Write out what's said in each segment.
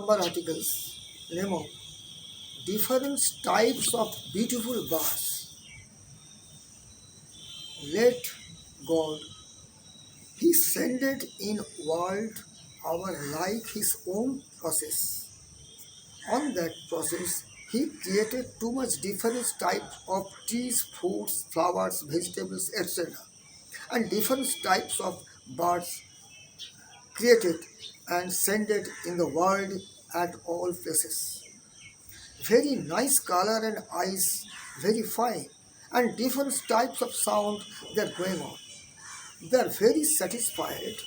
number articles name of different types of beautiful birds. Let God, He sended in world our like His own process. On that process, He created too much different types of trees, fruits, flowers, vegetables, etc. and different types of birds created and sent it in the world at all places. Very nice color and eyes, very fine, and different types of sound they're going on. They are very satisfied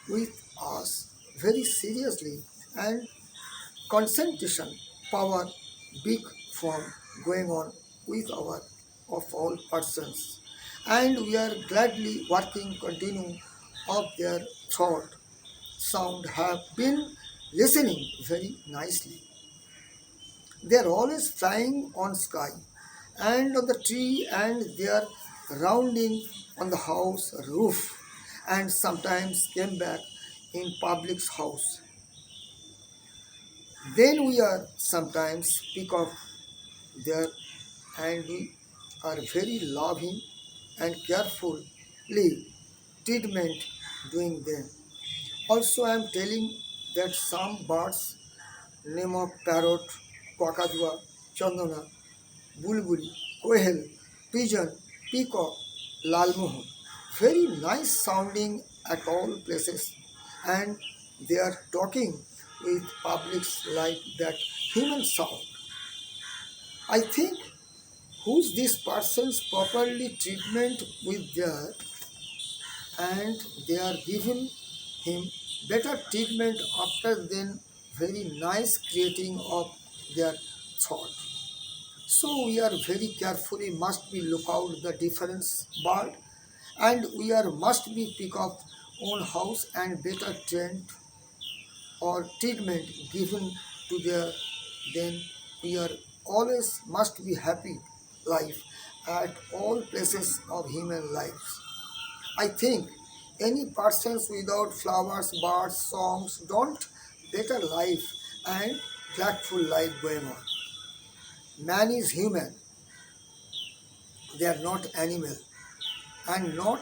with us very seriously and concentration power big form going on with our of all persons, and we are gladly working continue of their thought sound have been listening very nicely. They are always flying on sky and on the tree, and they are rounding on the house roof, and sometimes came back in public's house. Then we are sometimes pick up there, and we are very loving and carefully treatment doing them. Also, I am telling that some birds name of parrot, cockadua, chandana, bulbuli, quail, pigeon, peacock, lalmohon. Very nice sounding at all places, and they are talking with publics like that human sound. I think who's this person's properly treatment with their, and they are giving him better treatment after then very nice creating of their thought. So we are very carefully must be look out the difference bird, and we are must be pick up own house and better trained or treatment given to their, then we are always must be happy life at all places of human lives. I think any persons without flowers, birds, songs don't better life and gladful life going on. Man is human, they are not animal and not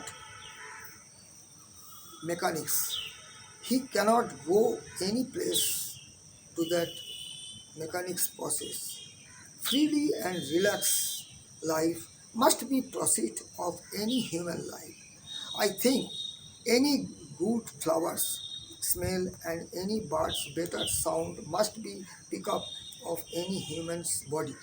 mechanics. He cannot go any place to that mechanics process. Freely and relaxed life must be proceed of any human life. I think any good flowers smell and any bird's better sound must be pick up of any human's body.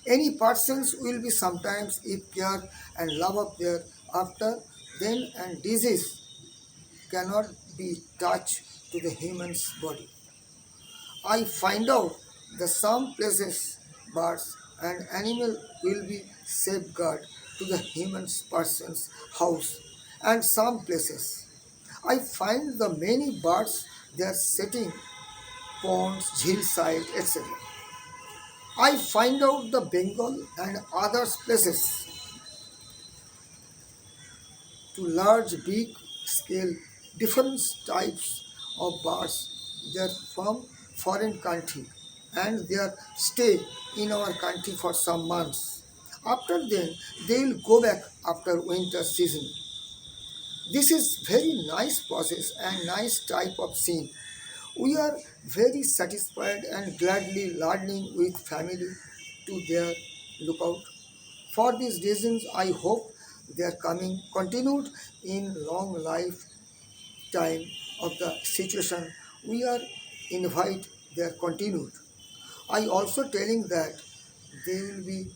Any persons will be sometimes if care and love of their after then, and disease cannot be touched to the human's body. I find out that some places birds and animal will be safeguard to the human person's house, and some places I find the many birds they are setting ponds, hillside, etc. I find out the Bengal and other places to large, big scale, different types of birds. They are from foreign country and they are stay in our country for some months. After then, they will go back after winter season. This is very nice process and nice type of scene. We are very satisfied and gladly learning with family to their lookout. For these reasons, I hope they are coming continued in long lifetime of the situation. We are invite their continued. I also telling that they will be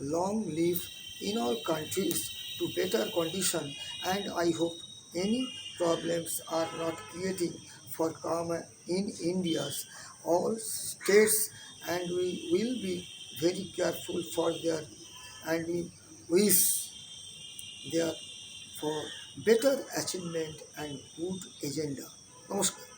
long live in all countries to better condition, and I hope any problems are not creating for karma in India's all states, and we will be very careful for their, and we wish their for better achievement and good agenda. Namaskar.